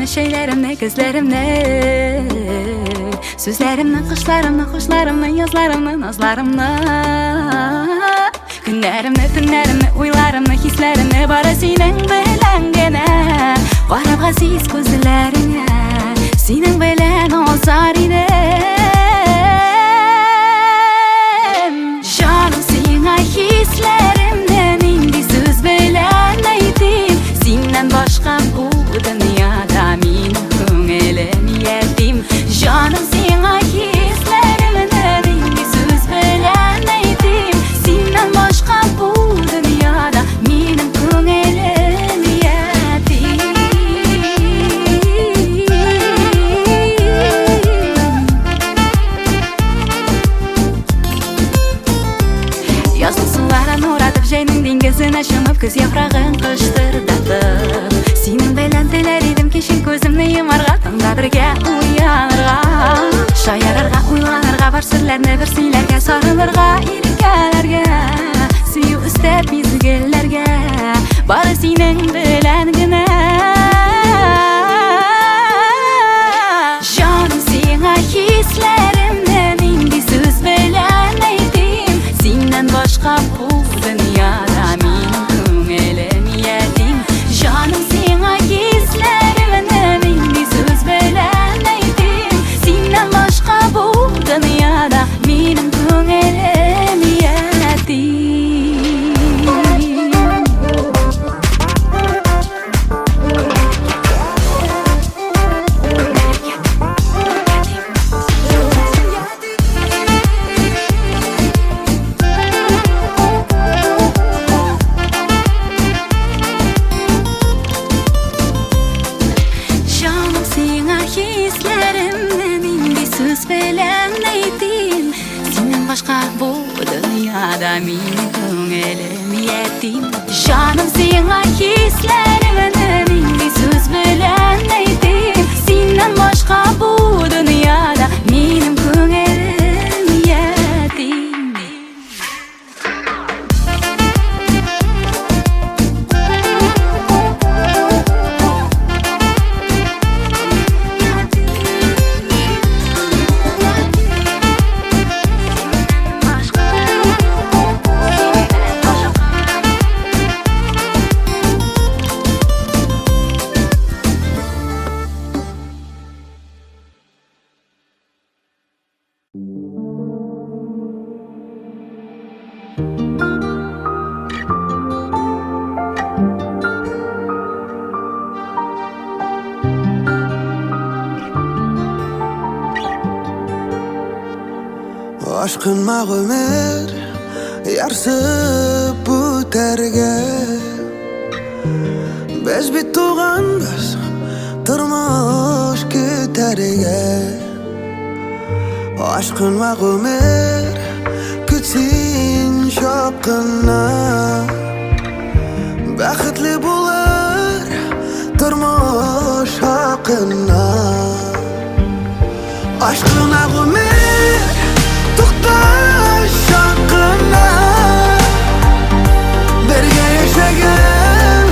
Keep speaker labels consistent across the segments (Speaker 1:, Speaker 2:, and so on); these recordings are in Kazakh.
Speaker 1: Sözlerimni, şeylerimni, gözlerimni, sözlerimni, kışlarımni, hoşlarımni, yazlarımni, nazlarımni, günlerimni, tunlerimni, uylarımni, hislerimni bara sening bilan gene qarab aziz ko'zlaringga sening bilan ozar edim. Jonim senga hislerimni endi so'z bilan aytdim. Sendan boshqa bu dunyoda mening ko'nglim yetim. Jonim senga hislerimni endi so'z bilan aytdim. Sendan boshqa bu dunyoda mening ko'nglim yetim. Yazın sularını uğratıp şeyinin dengizine şımıp kız yaprağın kıştırdatıp senin bilen diler edim keşin gözümni yumarga tanda birge uyanırga şayarırga uylanırga bar sirlerni bir siylerge sarılırga ilkelerge suyu üstep mezgillerge bari senin bilen gine. Jonim senga hislerimni endi so'z bilan aytdim. Sendan boshqa bu dunyoda mening ko'nglim yetim. Jonim senga hislerimni endi so'z bilan aytdim. Sendan boshqa bu dunyoda mening ko'nglim yetim. Jonim senga hislerimni endi so'z bilan aytdim. Sendan boshqa bu dunyoda mening ko'nglim yetim. Jonim senga hislerimni endi so'z bilan aytdim. Sendan boshqa bu dunyoda mening ko'nglim yetim.
Speaker 2: Aşkın ömür yarsıp öterge biz bir tuğanbız turmuş küterge. Aşkın ömür kütsin şapkına baxtli bular turmuş hakkına. Aşkın ömür to'xtash haqqina birga yashagan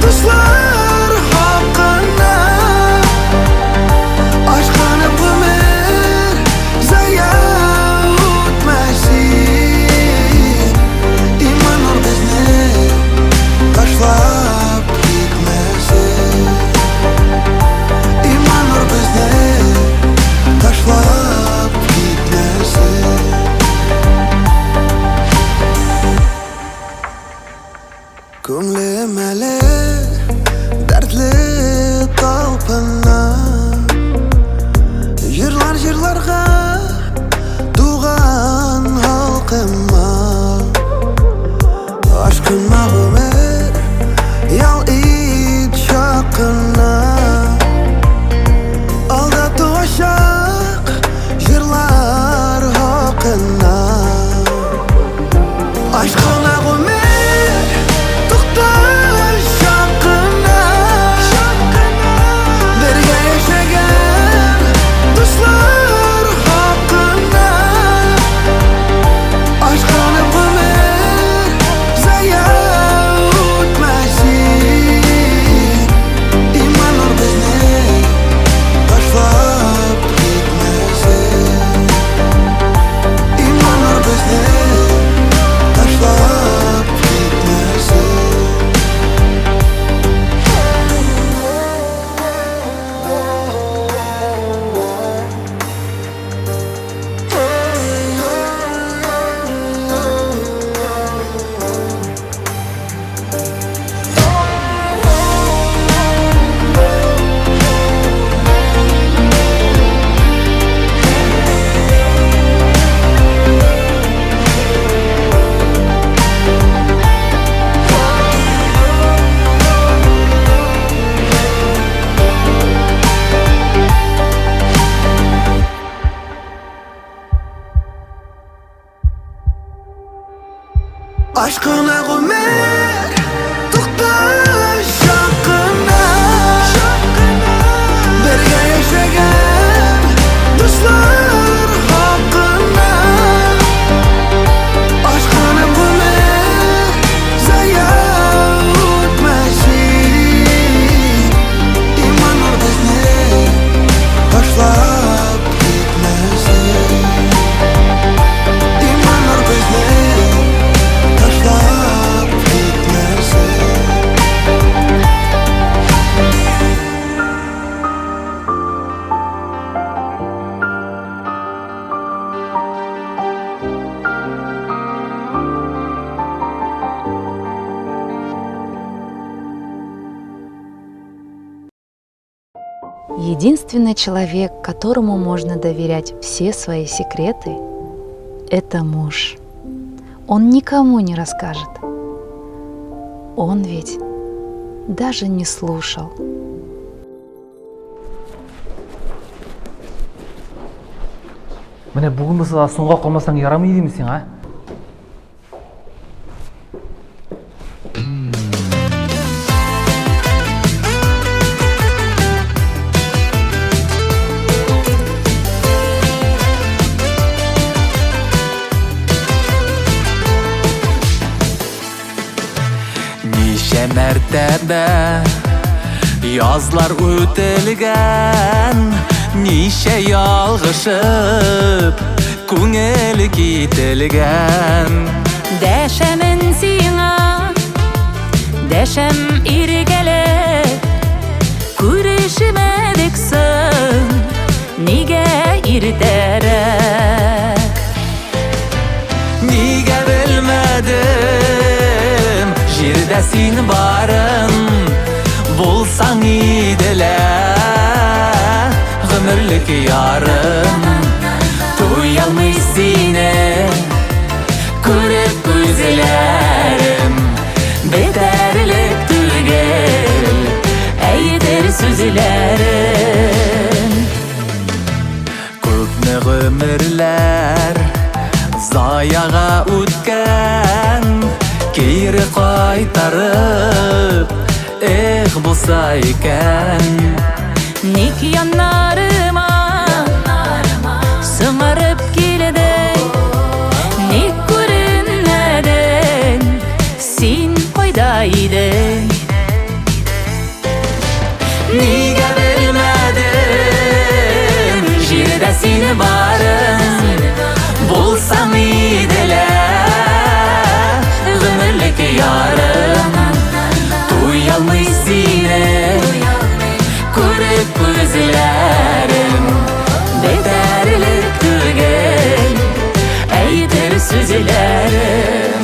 Speaker 2: do'stlar haqqina. Aşkın ömür zaya o'tmasin. Iymon nur bizni tashlab ketmasin. Iymon nur bizni tashlab ketmasin. Ko'nglim hali dardli talpina yirlarga tuğan halkıma. Aşkınma ömür yal it şakına aldatu aşak yirlar hakkına. Aşkına ömür to'xtash haqqina birga yashagan do'stlar haqqina. Aşkın ömür zaya o'tmasin.
Speaker 3: Единственный человек, которому можно доверять все свои секреты, это муж. Он никому не расскажет. Он ведь даже не слушал.
Speaker 4: Міне бүгін мысалы соңға қалмасаң ярамайды емесің, а?
Speaker 2: Неше мәртәбә язлар үтелгән, неше ялгышып күңел кителгән.
Speaker 1: Дәшәмен сиңа, дәшәм иргәләп, күрешмәдек соң, нигә иртәрәк?
Speaker 2: Нигә белмәдем, җирдә син барым, булсаң иделә гомерлек ярым. Туялмый сине күреп күзләрем, бетәрлек түгел әйтер сүзләрем. Күпме гомерләр заяга үткән, кире кайтарып булса икән.
Speaker 1: Ник яннарыма сыңарып килде, ник күренмәдең, син кайда идең?
Speaker 2: Нигә белмәдем, җирдә син барым, булсаң иделә гомерлек ярым. Туялмый сине күреп күзләрем, бетәрлек түгел әйтер сүзләрем.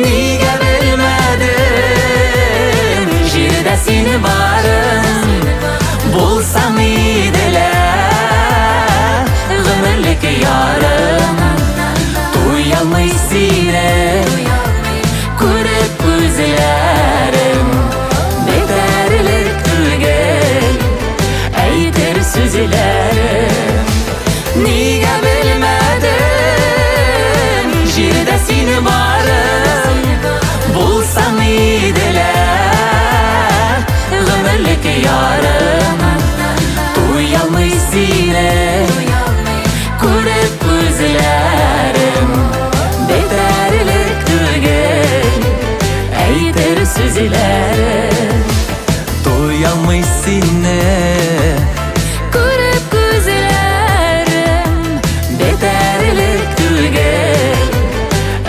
Speaker 2: Нигә белмәдем, җирдә син барым, булсаң иделә гомерлек ярым. Туялмый сине күреп күзләрем, бетәрлек түгел әйтер сүзләрем. Нигә белмәдем, җирдә син барым, булсаң иделә гомерлек ярым. Туялмый сине күреп күзләрем, бетәрлек түгел әйтер сүзләрем. Туялмый сине күреп күзләрем, бетәрлек түгел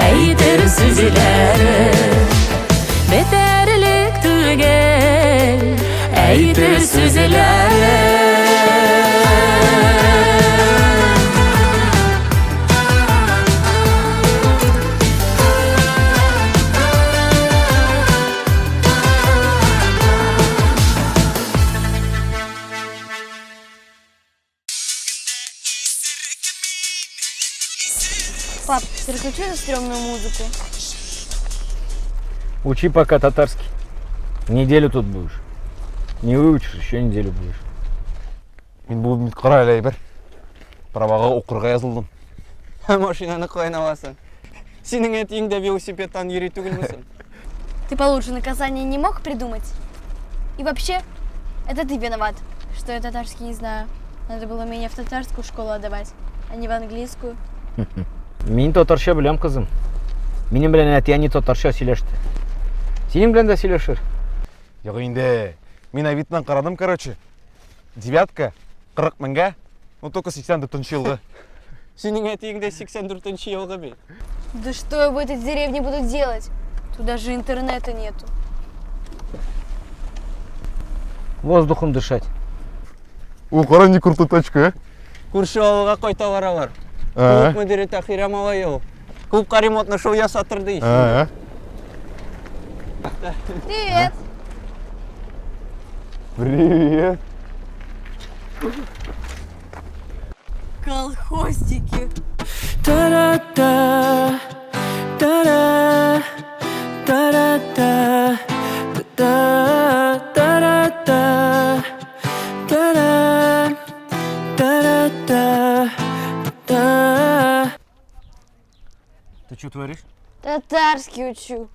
Speaker 2: әйтер сүзләрем. Бетәрлек түгел әйтер сүзләрем.
Speaker 5: Пап, переключи на стрёмную музыку.
Speaker 6: Учи пока татарский. Неделю тут будешь. Не выучишь, еще неделю будешь.
Speaker 7: Мен бұл үміт қара әлей бір. Праваға оқырға yazылдым.
Speaker 8: Машинаны қойын аласың. Сенің әтеңді велосипедтан үйрету келмесін.
Speaker 5: Ты получше наказание не мог придумать? И вообще, это ты виноват, что я татарский не знаю. Надо было меня в татарскую школу отдавать, а не в английскую.
Speaker 6: Мен татарша білем қызым. Менің білен әтияне татарша сөйлешті. Сенің білен де сөйлешір.
Speaker 7: Яғы енді, мен авитынан қарадым, короче. Девятка, 40 мыңға, но только 84 жылғы.
Speaker 8: Сенің әтеңді 84 жылғы бе.
Speaker 5: Да что я в этой деревне буду делать? Тут даже интернета нету.
Speaker 6: Воздухом дышать.
Speaker 7: У кара не крутой тачка,
Speaker 8: Көрші ауылға қойта баралар.
Speaker 7: а?
Speaker 8: Клуб мүдірі Тахирам Алайев. Клубқа ремонтны шоу жасатыр дейсің.
Speaker 7: А?
Speaker 5: Привет!
Speaker 7: Привет.
Speaker 5: Колхозики!
Speaker 2: Та-да-да, та-да, та-да-да, та-да, та-да-да, та-да, та-да-да, та-да.
Speaker 6: Ты что творишь?
Speaker 5: Татарский учу.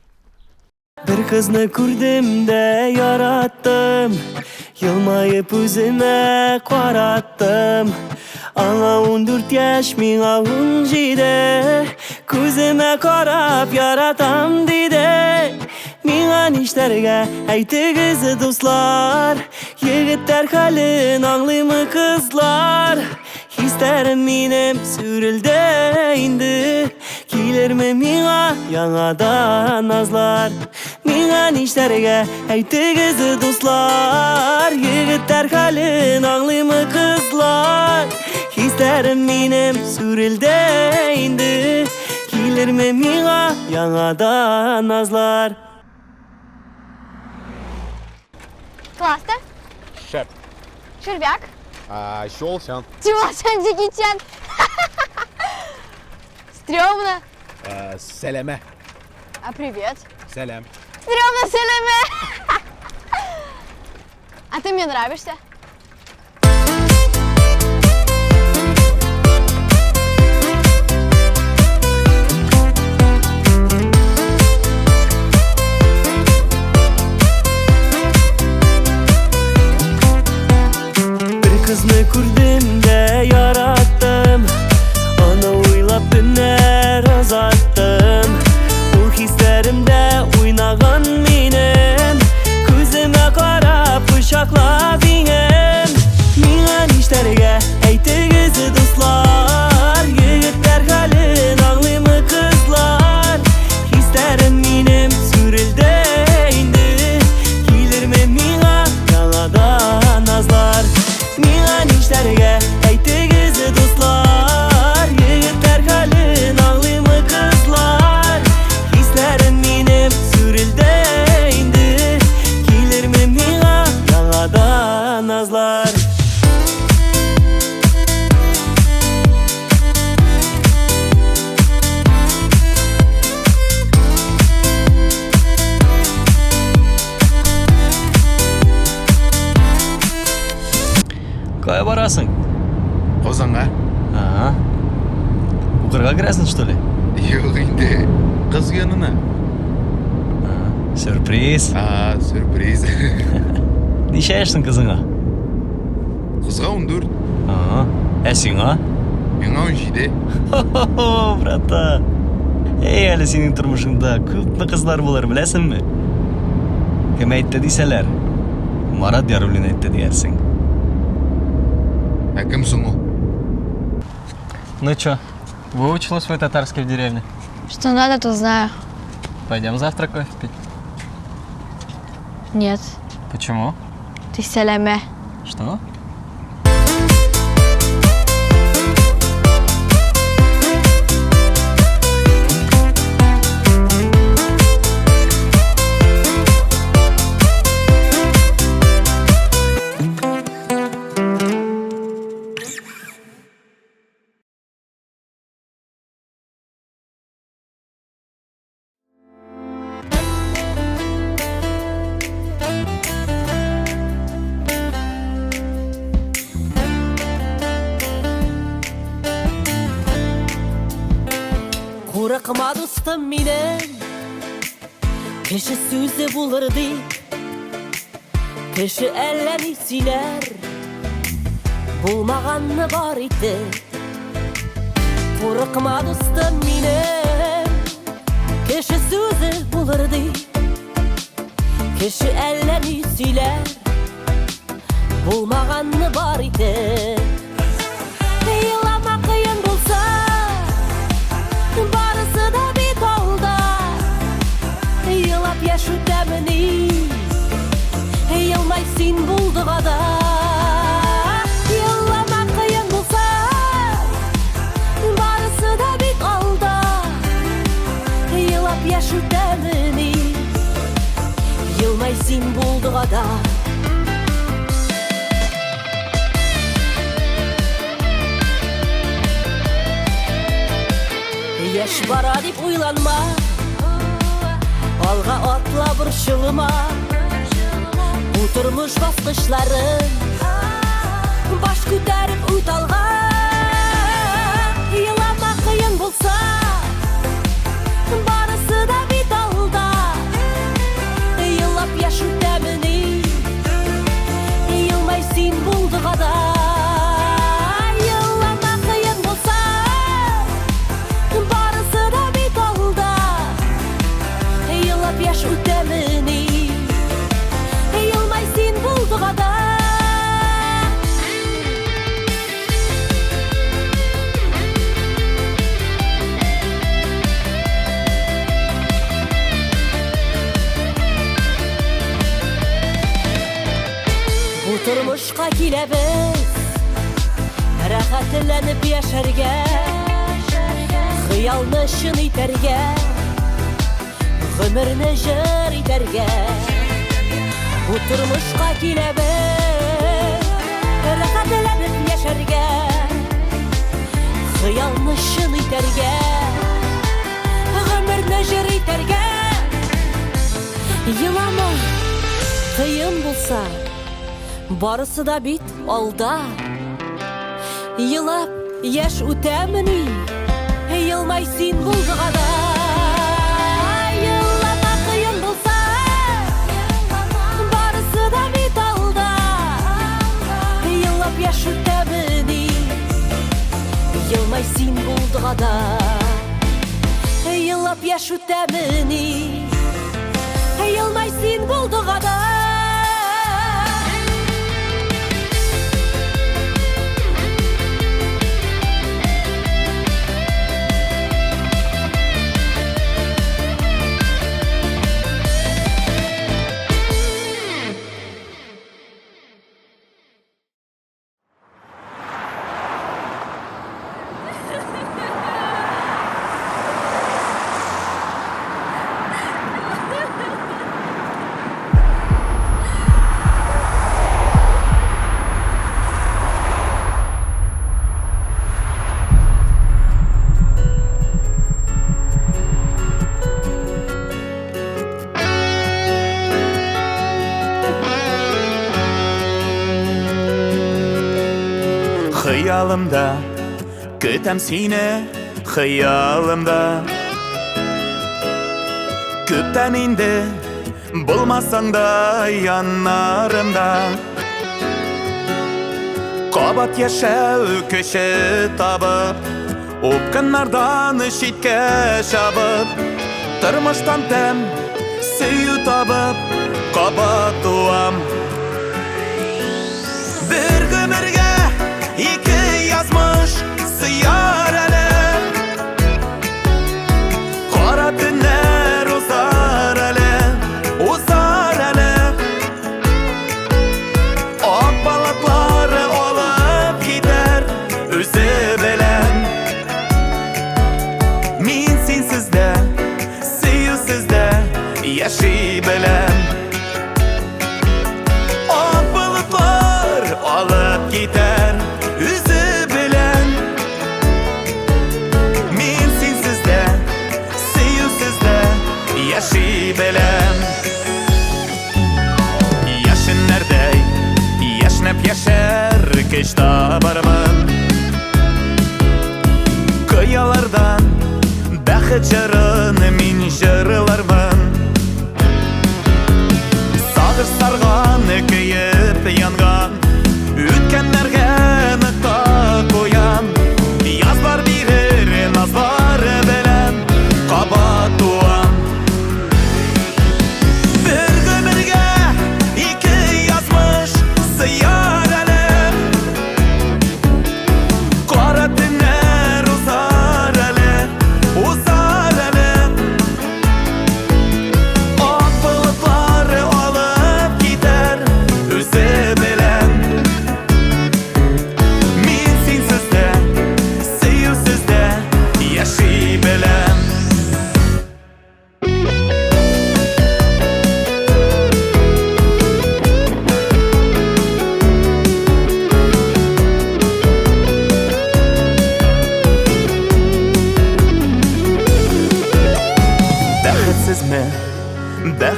Speaker 2: Bir kızını gördüm de yarattım, yılmayıp üzüme qarattım. Ana 14 yaş, mine 17, gözüme qarab yaratam dedi. Mine nişlerge aytığızı dostlar, yigitler halin anlayımı kızlar. Hislerim benim sürüldü indi, gelir mi mine yanadan nazlar. Mine nişlerge aytığızı dostlar, yigitler halin anlayımı kızlar. Hislerim benim sürüldü indi, gelir mi mine yanadan nazlar.
Speaker 5: Классно?
Speaker 7: Шеп.
Speaker 5: Червяк?
Speaker 7: А, щелчан.
Speaker 5: Тимошан Джеки Чан. Стрёмно.
Speaker 7: Селеме.
Speaker 5: А привет?
Speaker 7: Селем.
Speaker 5: Стрёмно, Селеме. А ты мне нравишься?
Speaker 2: Kızını gördüm de yarattım, ana oylap günler uzattım. O hislerimde oynagan benim, gözüme qarab bıçakla benim. Mine nişlerge aytığızı dostlar, yigitler halin anlayımı kızlar. Hislerim benim sürüldü indi, gelir mi mine yanadan nazlar. Mine nişlerge aytığızı dostlar, yigitler halin anlayımı kızlar. Hislerim benim sürüldü indi, gelir mi mine yanadan nazlar. Кая барасың?
Speaker 7: Озанға?
Speaker 2: Ага. Укырға кіресің, что ли?
Speaker 7: Yok indi. Kız yanına.
Speaker 2: Сюрприз.
Speaker 7: А, сюрприз.
Speaker 2: Неше яшсың кызыңа?
Speaker 7: Kızga 14.
Speaker 2: Ага. Сиңа?
Speaker 7: Меңа 17.
Speaker 2: Хо-хо-хо, брата. Эй, әлі сенің тұрмышыңда көпме қызлар болар, білесіңме? Кім айтты дейсәләр? Марат Яруллин айтты дейерсің.
Speaker 7: А кімсің ол?
Speaker 9: Ну чё, выучила свой татарский в деревне?
Speaker 5: Что надо, то знаю.
Speaker 9: Пойдем завтра кофе пить.
Speaker 5: Нет,
Speaker 9: Почему?
Speaker 5: ты Селеме.
Speaker 9: Что?
Speaker 2: Қорықма достым менен, кіші сөзі болырды, кіші әлләні сөйлер, болмағанны бар иді. Қорықма достым менен, кіші сөзі болырды, кіші әлләні сөйлер, болмағанны бар иді. Илама қиын болса, барысы да бет алда, илап яшу дәміне, илмай сен бұлдығада.
Speaker 10: сен болдық ада. Яш бара деп ойланма, алға атла бір жылыма. Бұл тұрмыш басқышларын баш көтәріп өт алға. Елама қиын болса, барысы да бет алда. Елап яш өтәміне, елмай сен болдық ада. Елама қиын болса, барысы да бет алда. Елап яш өтәміне, елмай сен болдық ада. Тұрмышқа келебіз, рахатланып яшәргә, хыялны шын итәргә, гомерне жыр итәргә. Бу тұрмышқа келебіз, рахатланып яшәргә, хыялны шын итәргә, гомерне жыр итәргә. Елама, қиын булса, барысы да бит алда. Елап яш үтәміне, елмай сен болдық ада. Елама қиын болса, барысы да бит алда. Елап яш үтәміне, елмай сен болдық ада. Елап яш үтәміне, елмай сен болдық ада.
Speaker 11: Хыялымда көтәм сине, хыялымда күптән инде булмасаң да яннарымда. Кабат яшәү көче табып, упкыннардан читкә чабып, тормыштан тәм сөю табып, кабат туам. Бер гомергә ике язмыш сыяр әле, кара төннәр узар әле, узар әле. Ак балаклары алып китәр үзе белән. Мин синсез дә, сөюсез дә яши беләм. Ак балаклар алып китәр үзе белән. Мин синсез дә, сөюсез дә яши беләм. Яшеннәрдәй яшнәп яшәр көч табармын. Кыялардан бәхет җырын мин җырлармын. Сагыш сарган, көеп янган, үткәннәргә ныкта куям. Язлар бирер назлар белән, кабат туам. Бер гомергә ике язмыш сыяр әле, кара төннәр узар әле, узар әле.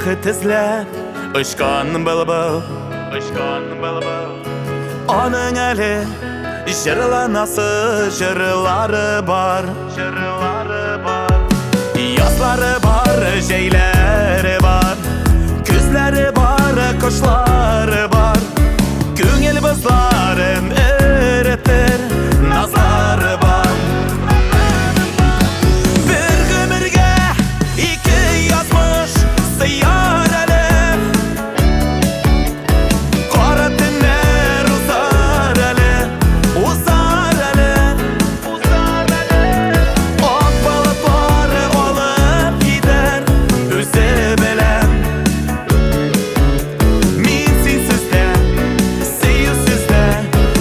Speaker 11: бәхет эзләп Очкан былбыл Аның әле жырланасы жырлары бар Язлары бар, жәйләре бар Күзләре бар, кошлары бар Күңел бызларын өретер Назлары бар Bir гөмергә ике язмыш Сыяр әле Кара төннәр узар әле Ак балыклары алып китәр Үзе белән Мин синсездә, сөюсездә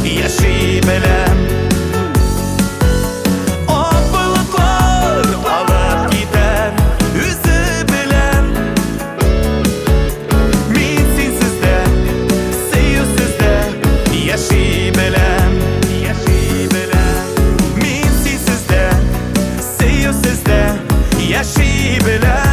Speaker 11: яши беләм Ак балыклар алып китәр Үзе белән Мин синсездә, сөюсездә яши беләм Мин синсездә, сөюсездә яши беләм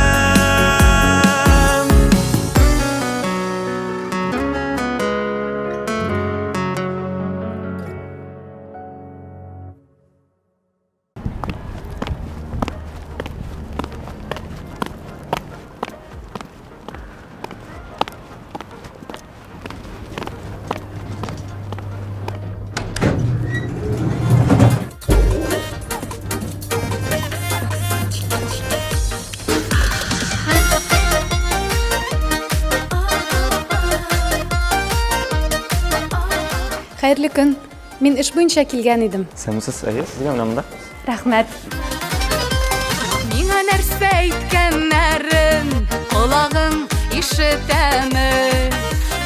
Speaker 12: Хәерле көн. Мин эш буенча килгән идем.
Speaker 9: Сәмсез, әйе, сезгә менә монда.
Speaker 12: Рәхмәт.
Speaker 1: Миңа нәрсә әйткәннәрен Колагың ишетәме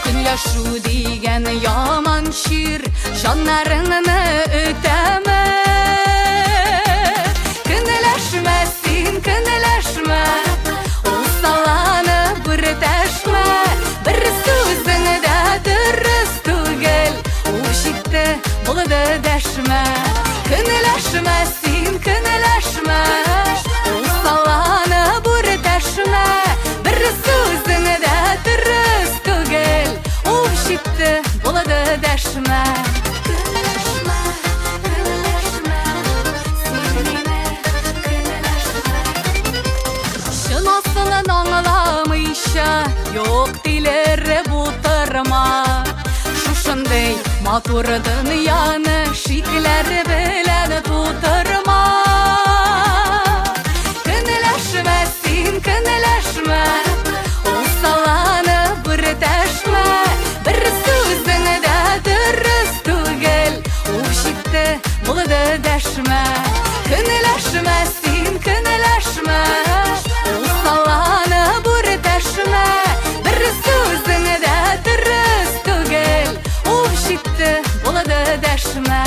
Speaker 1: Көнләшү дигән яман чир Җаннарыңны үтәме Көнләшмә син, көнләшмә Ул саланы бүртәшмә Бер сүзең дә дөрес түгел Ушитте булды дәшмә Көнләшмә син, көнләшмә Ул саланы бүртәшмә Бер сүзең дә дөрес түгел Ушитте булды дәшмә Көнләшмә, көнләшмә Син мине көнләшмә Чын асылын аңламыйча Юк дилер бутырма Шушындый матур дөньяны шикләр белән тутырма Көнләшмә син, көнләшмә Ул саланы бүртәшмә Бер сүзең дә дөрес түгел Ушитте булды дәшмә Көнләшмә син, көнләшмә Ул саланы бүртәшмә Бер сүзең дә дөрес түгел Ушитте булды дәшмә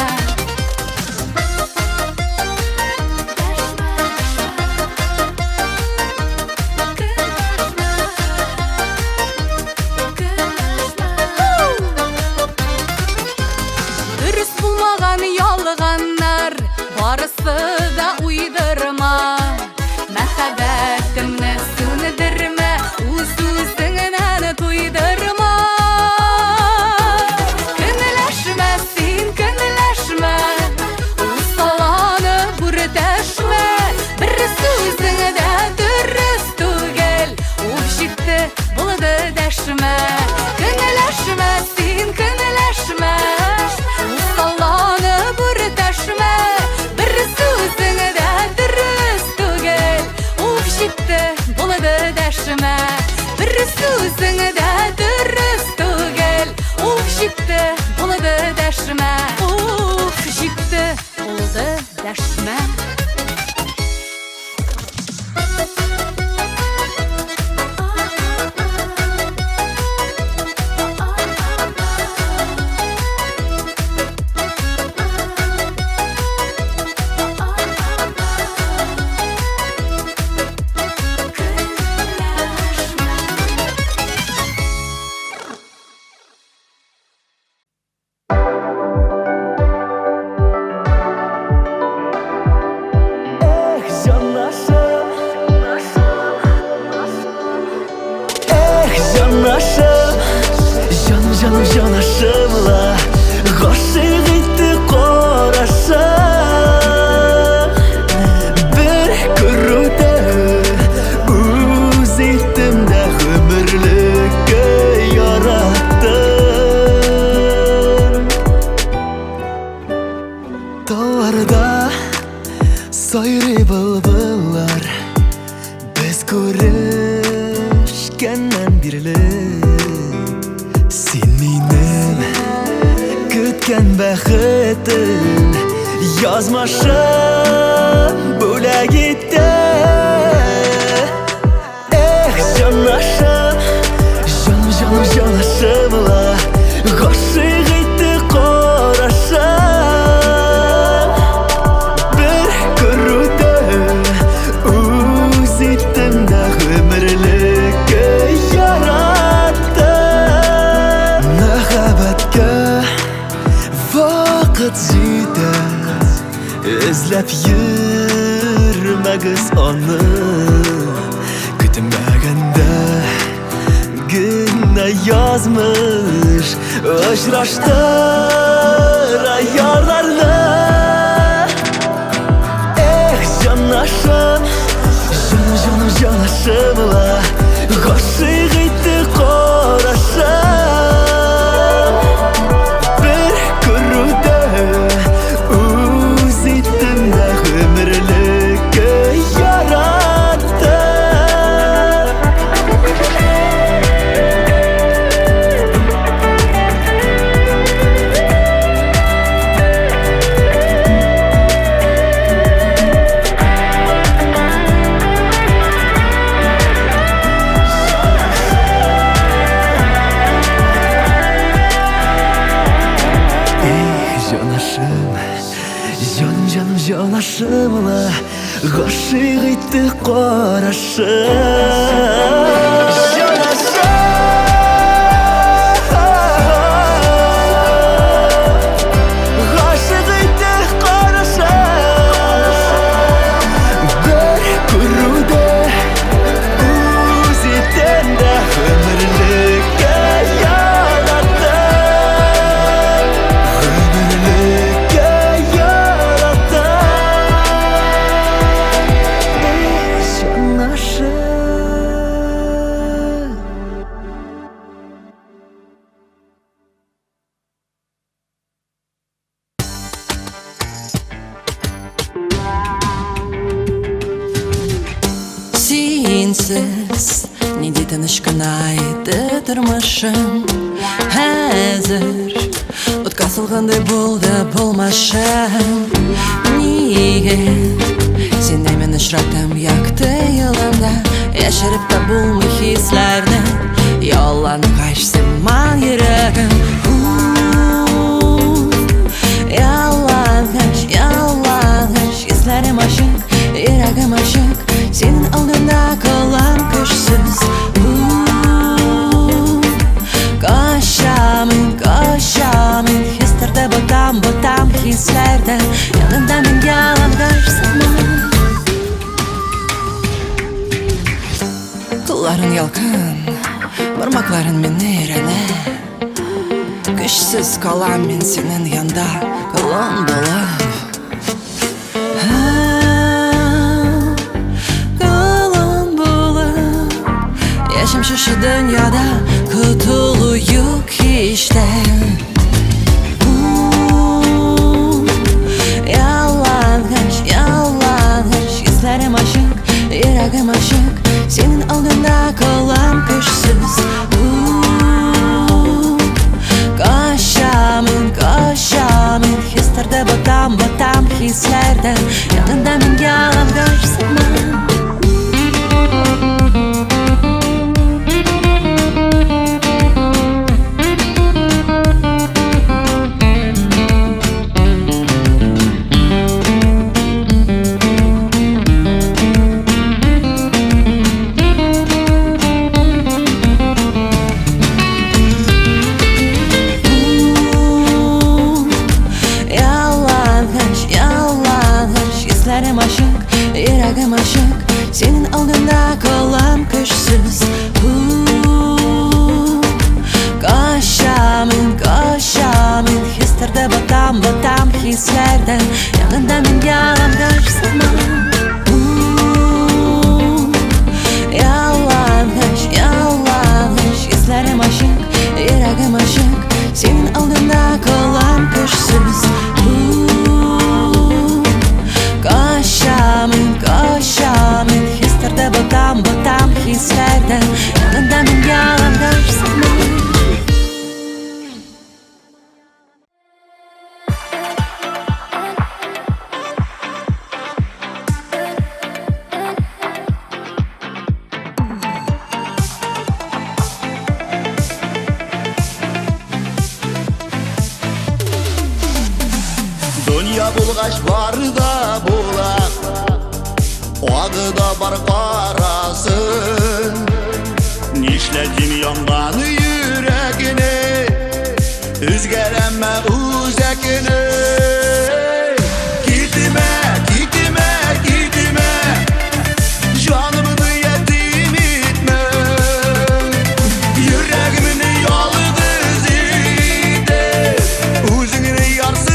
Speaker 11: жанашымла ғашық етті қарашы бір көруді өз еттім да өмірлікке яраттым тауларда сайрый бұлбұллар біз көрішкеннен бірлі сен менің күткен бақытым язмашы бөлек етті эх жанашым жаным жанашымла ғашық етті қарашы бір көруді өз еттім да өмірлікке яраттым махаббатқа вақыт жетер ізлеп жүрмәгіз оны күтмәгәндә генә язмыш очраштыр аяларны эх жанашым жанашымла ғашық етті қарашы бір көруді өз еттім да өмірлікке яраттым жанашымла ғашық етті қарашы ғашық етті қарашы бір көруді өз еттім да өмірлікке яраттым өмірлікке
Speaker 10: Сенсіз неде тыныш қанайды тұрмашым әзір отқа салғандай болды болмашым неге сендей мен ұшыраттым яқты yılımda yaşarıp da bulma hislerini yollan kaçsın mal yüreğim yalan kaç hislerim aşık yüreğim aşık senin aldığında kalan kışsız Kaşamın hislerde batam hislerde yanında ben yalan kaçsın Kılların yalkın, parmakların menirene Güçsüz kalan ben senin yanda kalan bulup Kalan bulup Yaşam şu dünyada kutulu yok işte Yalan kaç hislerim aşık yüreğim aşık senin aldığında kalan kışsız Kaşamın hislerde batam hislerde yanında ben yalan kaçsın Hislerim aşık, yüreğim aşık senin aldığında kalan kışsız Kaşamın hislerden yanında menga alamdaşsın. Yalvarış hislerim aşık, yüreğim aşık, senin aldığında kalan kuşsuz. Koşamın hislerde batam hislerden yanında menga alamdaşsın.
Speaker 11: Dünya bulgaç var da bulak, oadı da bar qarasın. Nişledim yangan yüreğini, üzgereme uzakini. Gitme, gitme, gitme, canımını yetim etme. Yüreğimini yalnız ide, özünü yarsız.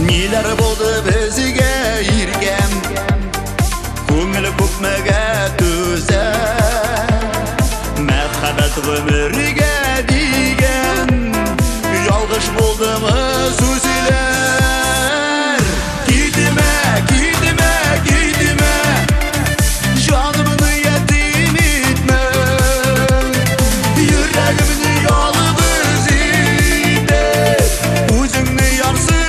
Speaker 11: Neler boldu bizge irgem, ko'ngil ko'kmaga to'zar. Marhamat umriga degan, yolg'iz bo'ldimi so'zlar. Gitme, gitme, gitme, jonimni yetim etme. Yüreğimni yolg'iz ide, o'zingni yorsiz.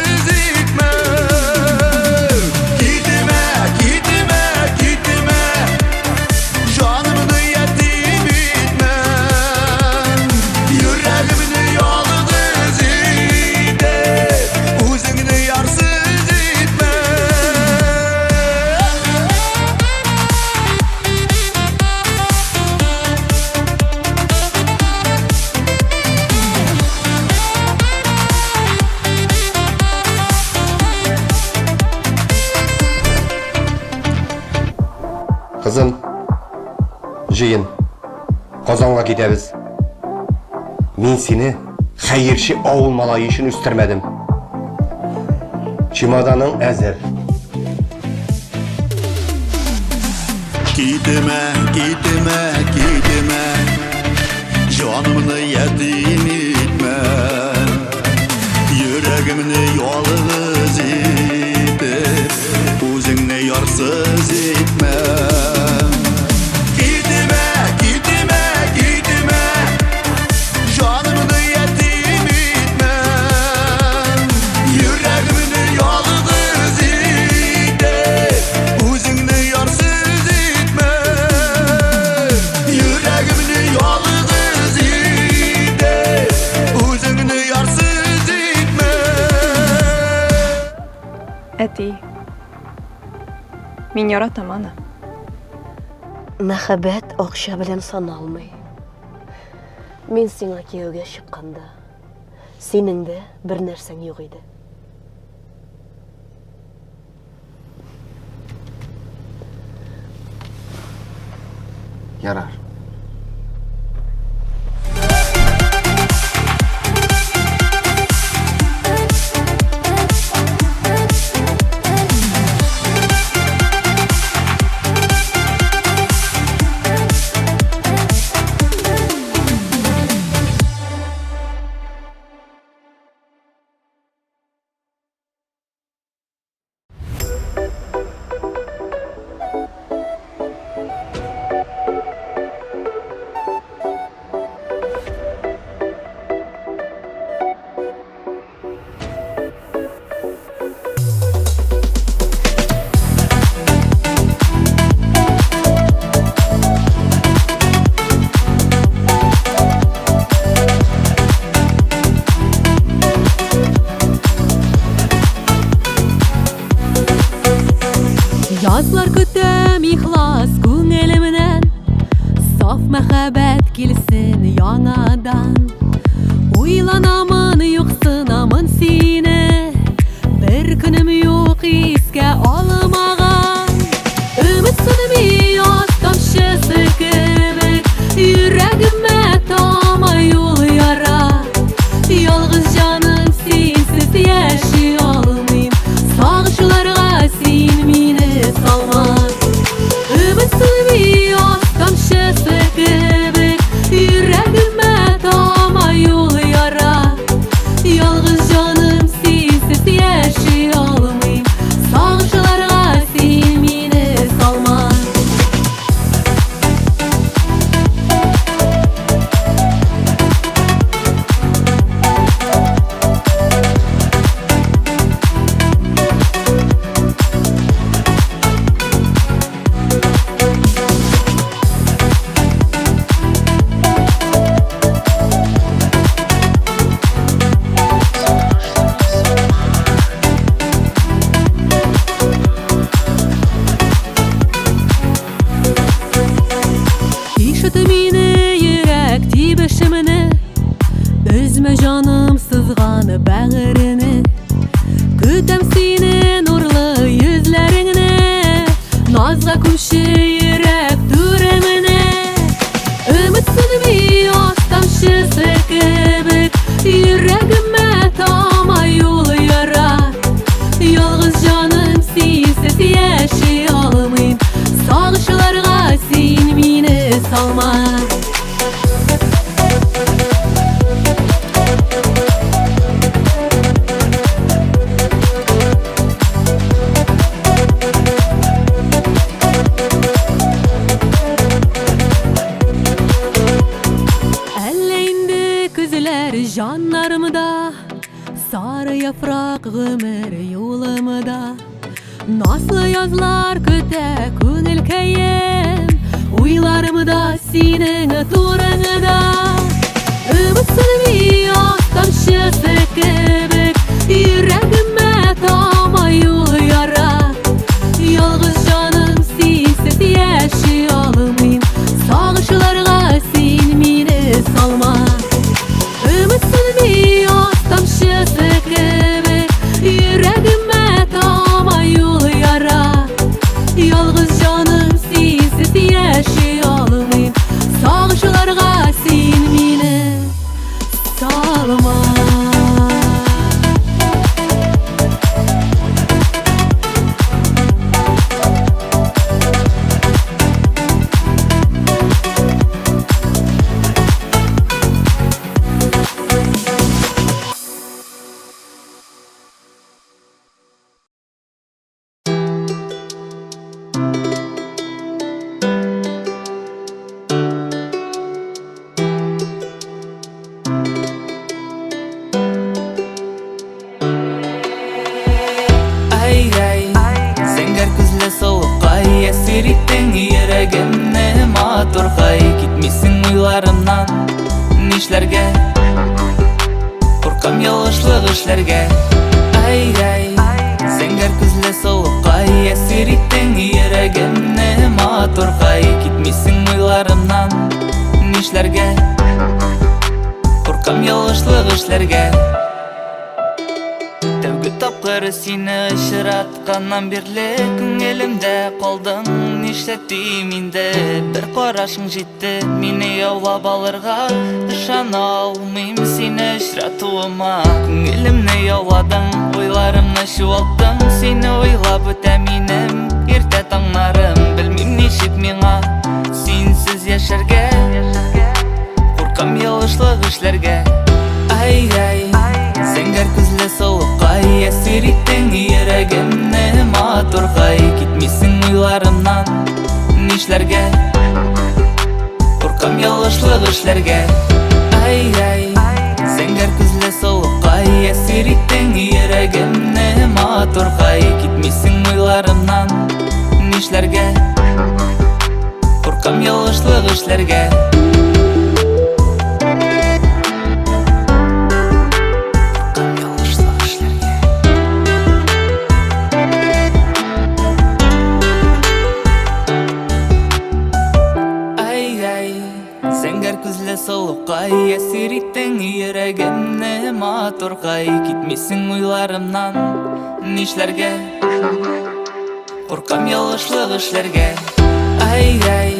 Speaker 13: Kızım, жиын, Qozonga ketamiz. Men seni xayrchi ovul malay için üstürmedim. Çimadanın hazır.
Speaker 11: Gitme, gitme, gitme, canımını yetim etme. Yüreğimni yalnız edip, o'zingni yorsiz etme. Gitme, gitme, gitme, canımını yetim etme. Yüreğimni yalnız edip, o'zingni yorsiz etme. Yüreğimni yalnız edip, o'zingni yorsiz etme.
Speaker 14: Әти, мин яратам аны.
Speaker 15: Мәхәббәт акча белән саналмый. Мин сиңа кияүгә чыкканда, синең дә бер нәрсәң юк иде.
Speaker 13: Yarar.
Speaker 14: келсін яңадан. Уйланамын, юқсынамын сені, бір күнім юқ еске алмаған. Үмітсінімей аз тамшысы кебек, жүрегіме тамай ул яра. Ялғыз жаным сенсіз яши алмайм, сағышыларға сен мені салма. Үмітсінімей аз тамшысы кебек, жүрегіме тамай ул яра. Ялғыз жаным сенсіз яши алмайм, сағышыларға сен мені салма. Ишіті мені жүрек тибішіміні, үзме жаным сызғаны бәғіріні. Күтем сені нұрлы yüzлеріңні, назға көші жүрек түреміні. Үмітсінімей аз тамшысы кебек, жүрегіме тамай ул яра. Ялғыз жаным сенсіз яши алмайм, сағышыларға сен мені салма. Әлі инді күзілер жанарымда, сары яфрак ғүмір юлымда. Наслы язлар көтә көңіл кәйем, уйларымда сенің турыңда. Үмітсінімей аз тамшысы кебек, жүрегіме тамай ул яра. Ялғыз жаным сенсіз яши алмайм, сағышыларға сен мені салма. Үмітсінімей аз тамшысы кебек, жүрегіме тамай ул яра. Ялғыз жаным сенсіз яши алмайм, сағышыларға сен мені салма.
Speaker 16: Сеңгер күзлі солыққай, әсер еттің ерегімні матурғай. Кетмесің ойларымнан, нешлерге, қорқам ялғышлық ішлерге. Сеңгер күзлі солыққай, әсер еттің ерегімні матурғай. Кетмесің ойларымнан, нешлерге, қорқам ялғышлық ішлерге. Тәуге тапқыр сені ұшыратқаннан берлі, көңілімде қалдың, нештетейм инде. Бір қарашың жетті, мені яулап алырға, ышана алмайм сені ұшыратуыма. Көңілімні яуладың, ойларымны шуалттың, сені ойлап өтә минем ерте таңнарым. Білмейм нешет миңа сенсіз яшәргә, қорқам ялғышлық ішләргә. Сеңгер күзлі солыққай, әсер еттің ерегімні матурғай. Кетмесің ойларымнан, нешлерге, қорқам ялғышлық ішлерге. Сеңгер күзлі солыққай, әсер еттің ерегімні матурғай. Кетмесің ойларымнан, нешлерге, қорқам ялғышлық ішлерге. Сеңгер күзлі күзле солукай әсер иттең йөрәгемне матургай китмисең уйларымнан нишләргә куркам ялгышлык эшләргә ай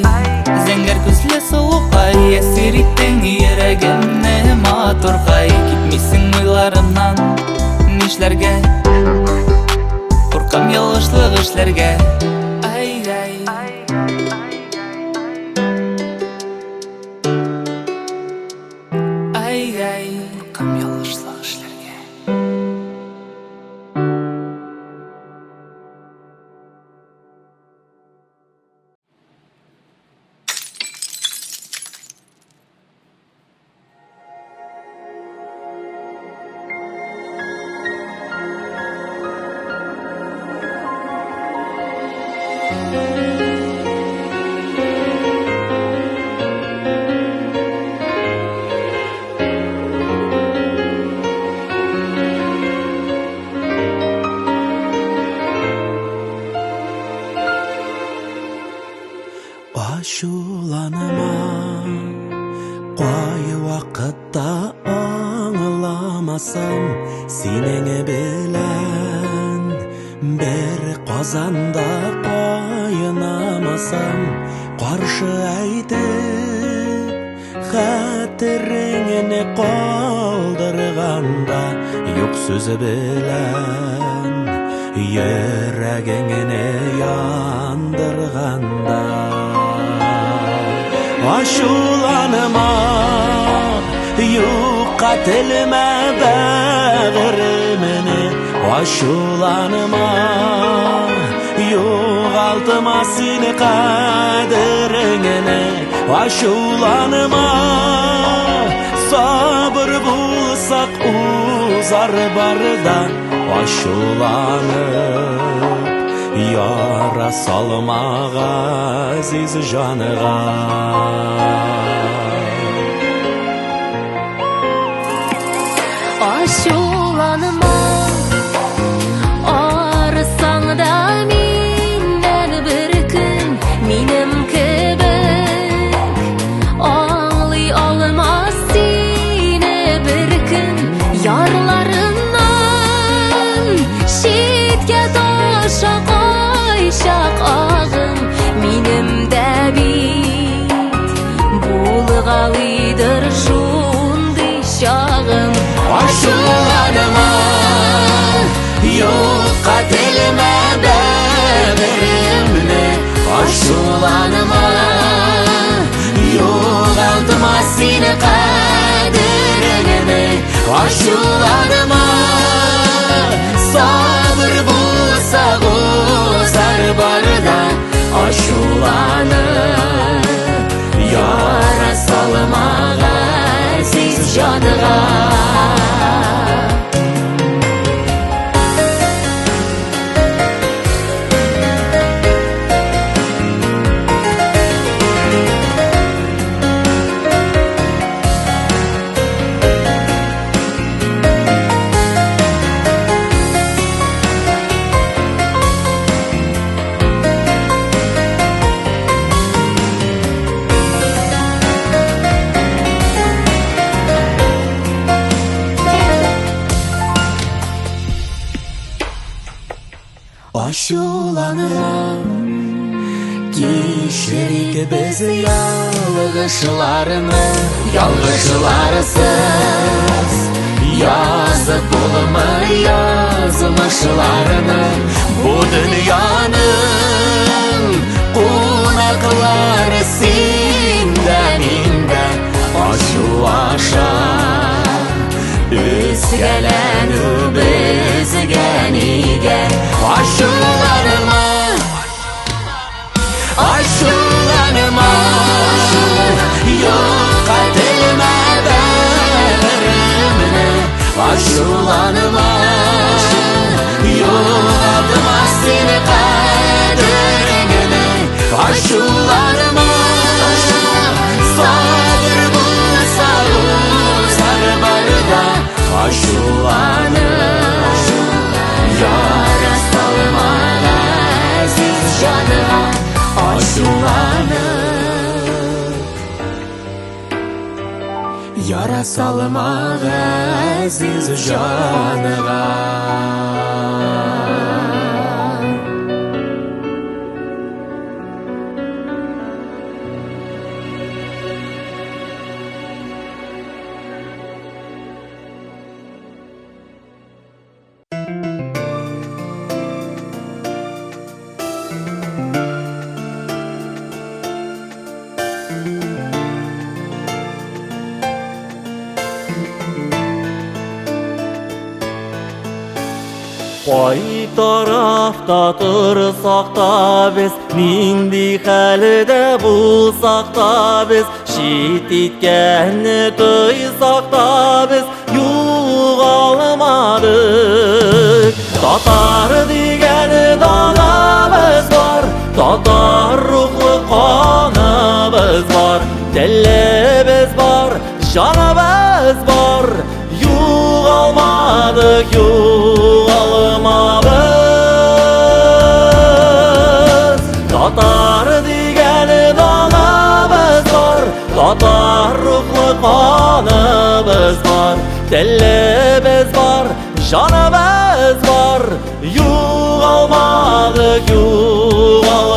Speaker 16: зәңгәр күзле солукай әсер иттең йөрәгемне матургай китмисең уйларымнан нишләргә куркам ялгышлык эшләргә ай куркам ялгышлык эшләргә
Speaker 11: Ашуланыма Кайы вакытта аңламасам Синең белән Бер казанда кайнамасам Каршы әйтеп Хәтереңне калдырганда Юк сүзе белән Йөрәгеңне яндырганда Ашуланыма юкка телемә бәгыремне Ашуланыма югалтыма сине кадереңне Ашуланыма сабыр булсак узар барда Ашуланып яра салмага азиз жаныга
Speaker 14: Ашуланыма арысаң да миннән бер көн минем кебек аңлый алмас сине бер көн ярларымнан читкә таша кайчак агым минем дә бит булгалыйдыр шундый чагым
Speaker 11: Ашуланыма юкка телемә бәгыремне Ашуланыма югалтыма сине кадереңне Ашуланыма сабыр булса узар барда Ашуланып яра салмага азиз жаныга Ашуланыма кичерик без ялгышларны ялгышларсыз Язып булмый язмышларны Бу дөньяның кунаклары синдә миндә Ачу аша Üzgələnü bizgə nigə Aşulanıma Aşulanıma Yoxqa dilmə bərimini Aşulanıma Yoxadıma seni qədəringini Aşulanıma Sabır bulsa uzar barda Aşulanıp yara salmağa aziz canıma Aşulanıp Яра салмак әзиз жаныға.
Speaker 17: Қай тарафта тұрсақ та біз, нендей хәлді болсақ та біз, шет еткенні тойсақ та біз, юғалмадық. Татар деген данамыз бар, татар рухлы қанымыз бар, тіліміз бар, жанымыз бар, юғалмадық, юғалмабыз. Татар деген данамыз бар, татар рухлы қанымыз бар, тіліміз бар, жанымыз бар, юғалмадық, юғалмабыз.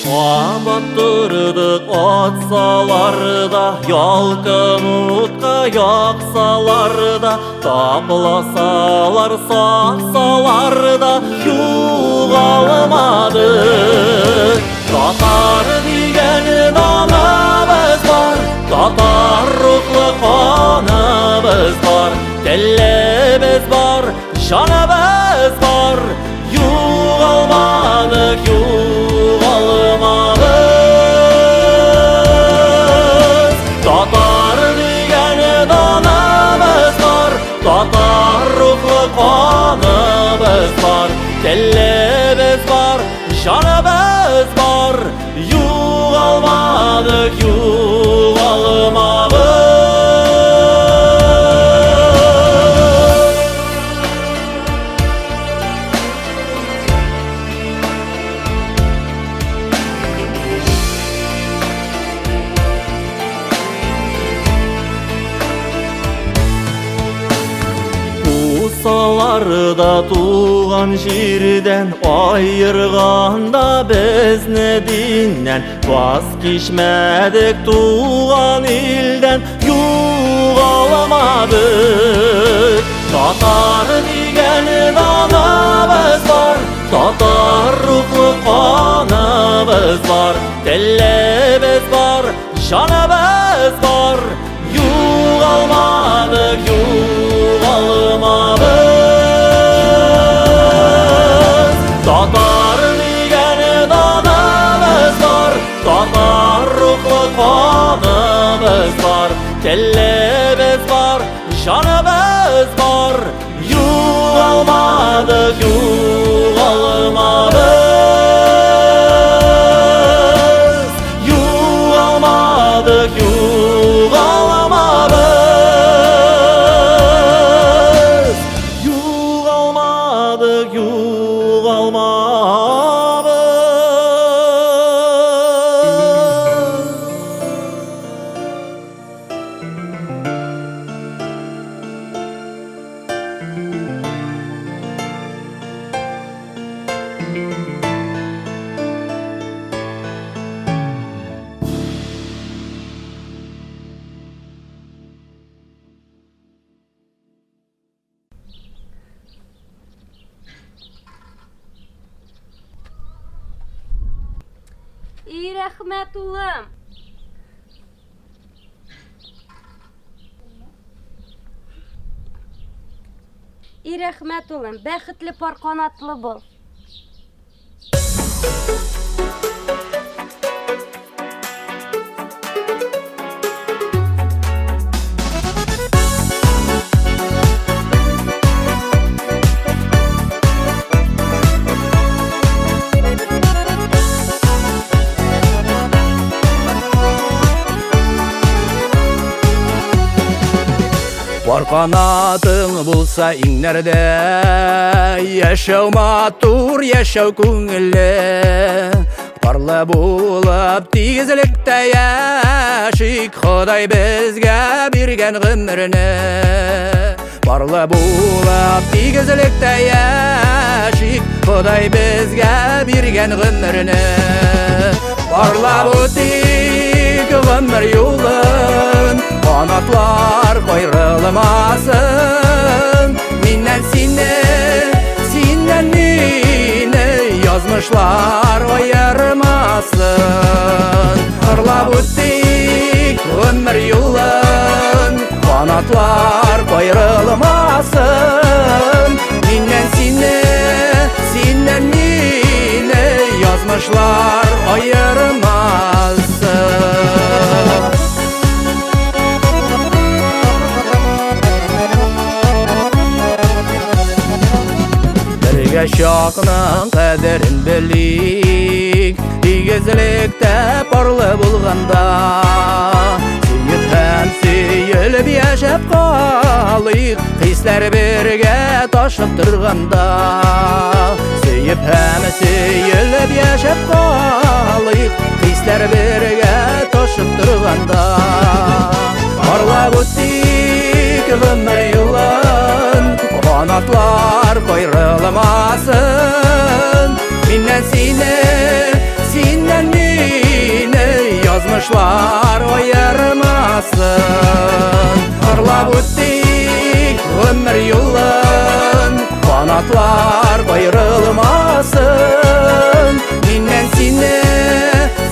Speaker 17: Қамат тұрдық атсаларда, ялқын отқа яқсаларда, тапыласалар сақсаларда, юғалмадық. Татар деген данамыз бар, татар рухлы қанымыз бар, тіліміз бар, жанымыз бар, юғалмадық, юғалмабыз. Татар деген данамыз бар, татар рухлы қанымыз бар, тіліміз бар, жанымыз бар, юғалмадық, юғалмабыз. Қусаларда туған жерден, айырғанда бізні діннен, бас кешмәдік туған елден, юғалмадық. Татар деген данамыз бар, татар рухлы қанымыз бар, тіліміз бар, жанымыз бар, юғалмадық, юғалмабыз. Татар деген данамыз бар, татар рухлы қанымыз бар, тіліміз бар, жанымыз бар, юғалмадық, юғалмабыз. Юғалмадық, юғалмабыз. Юғалмадық, юғалмабыз.
Speaker 14: И рәхмәт улым. И рәхмәт улым, бәхетле пар канатлы бол.
Speaker 6: Канатың булса иңнәрдә, яшәү матур, яшәү күңелле. Парлы булып тигезлектә яшик, Ходай безгә биргән гомерне. Парлы булып тигезлектә яшик, Ходай безгә биргән гомерне. Парлап үтик гомер юлын, канатлар кайрылмасын. Миннән сине, синнән мине язмышлар аермасын. Парлап үтик гомер юлын, канатлар кайрылмасын. Миннән сине, синнән мине язмышлар аермасын. Бергә чакның кадерен белик, тигезлектә парлы булганда. Сөеп һәм сөелеп яшәп калыйк, хисләр бергә ташып торганда. Сөеп һәм сөелеп яшәп калыйк, хисләр бергә ташып торганда. Парлап үтик гомер юлын, канатлар кайрылмасын. Миннән сине, синнән мине язмышлар аермасын. Парлап үтик гомер юлын, канатлар кайрылмасын. Миннән сине,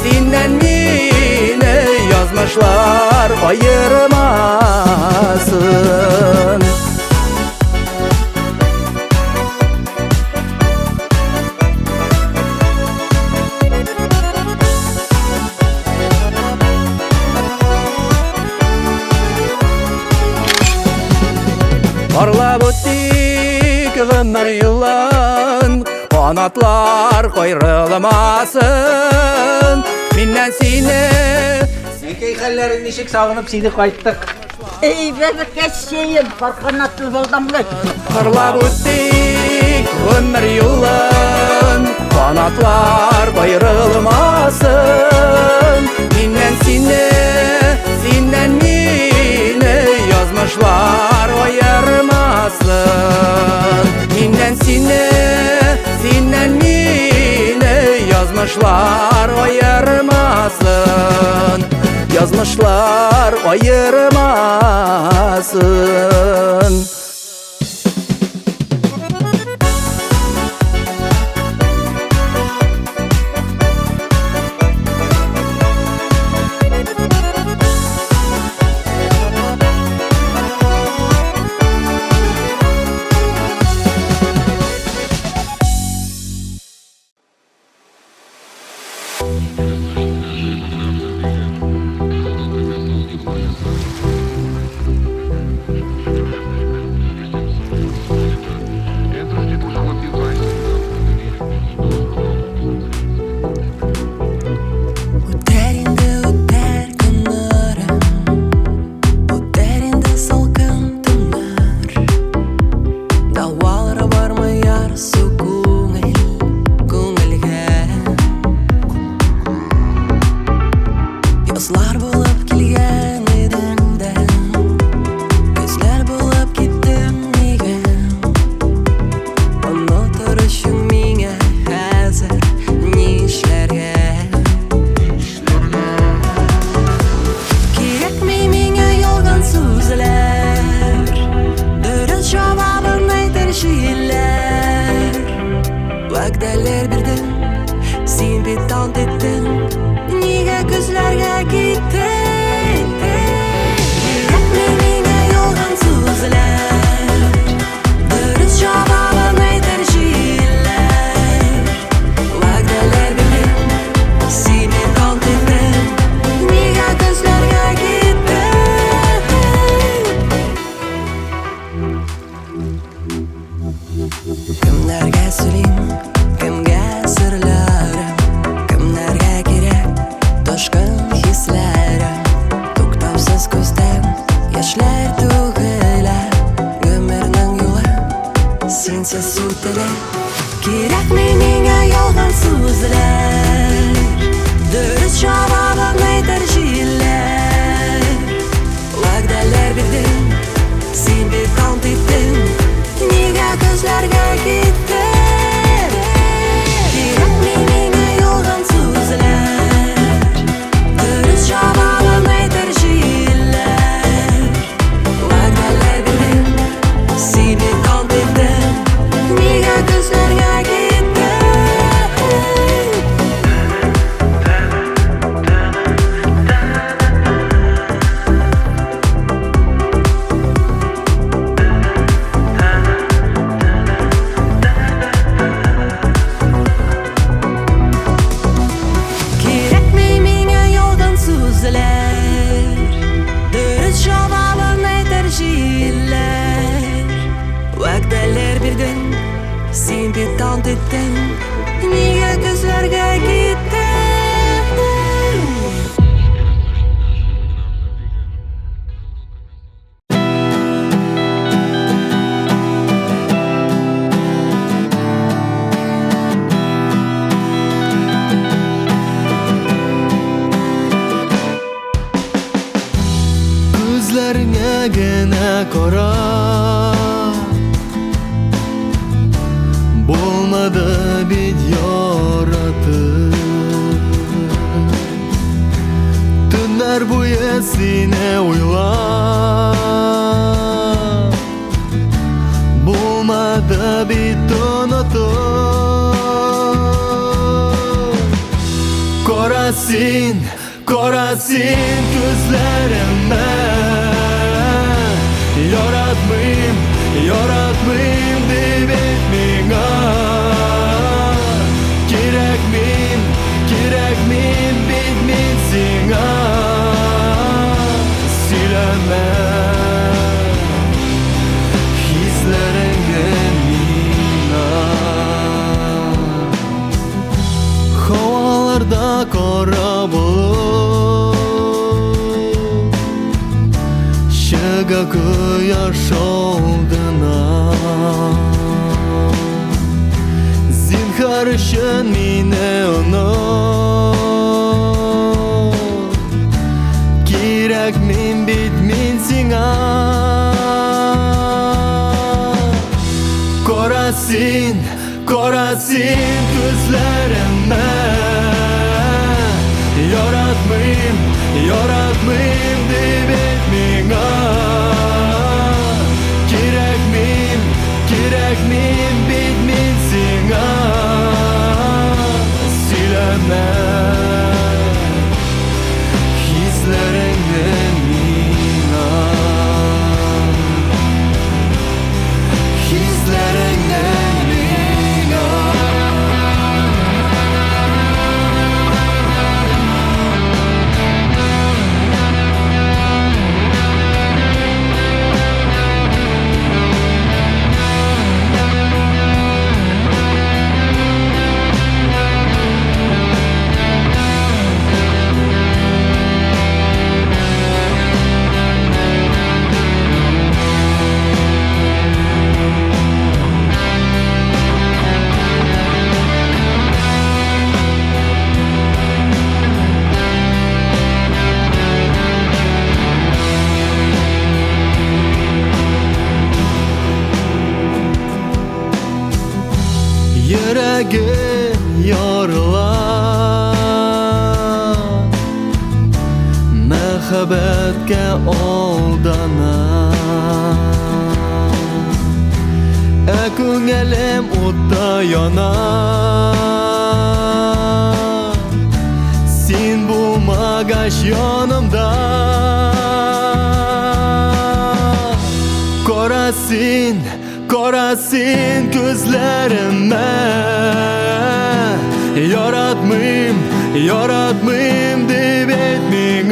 Speaker 6: синнән мине язмышлар аермасын. Парлап үтик гомер юлын, канатлар кайрылмасын. Миннән сине.
Speaker 4: Әкәй хәлләрен ничек сагынып сине кайттык.
Speaker 18: Бәбекәшейім, парқанатлы болдамлы.
Speaker 6: Парлап үтик гомер юлын, канатлар кайрылмасын. Миннән сине, синнән мине язмышлар аермасын. Миннән сине, синнән мине язмышлар аермасын. Язмышлар аермасын.
Speaker 10: Вәгъдәләр бирдең, син бит ант иттең, нигә күзләргә киттең? Йөрәкне миңа ялган сүзләр, дөрес җавабын әйтер җилләр. Вәгъдәләр бирдең, син бит ант иттең, нигә күзләргә киттең? Кемнәргә сөйлим? Кемгә серләрем, кемнәргә кирәк ташкын хисләрем? Туктаусыз күздән яшьләр түгелә, sensiz so'tilar kerakmi menga yolg'on so'zlar durust javobimni aytar she'rlar va'dalar berdim sen beton tetding nega ko'zlarga ketding kerakmi menga yolg'on so'zlar durust javobimni aytar she'rlar va'dalar berdim sen beton tetding nega ko'zlarga ketding kerakmi menga yolg'on so'zlar durust javobimni aytar she'rlar va'dalar berdim sen beton tetding nega ko'zlarga ketding
Speaker 17: Ko'zlaringagina qara bo'lmadi bit yoratib tunlar bo'yi seni o'ylab bo'lmadi bit unutib qorasin ko'zlarimni yoratmayim deb aytmang kerakmen bitmen senga suylaman hislaringga mina havolarda qora bulut shiga quyosh oldina zinhar uchun meni unut kerakmen bitmen senga qorasin ko'zlarimni yoratmayim deb aytmang kerakmen bitmen senga suylaman hislaringga mina hislaringga mina yuragim yorilib muhabbatga aldanib ko'nglim o'tda yonar sen bo'lmagach yonimda qorasin ko'zlarimni yoratmayim deb aytmang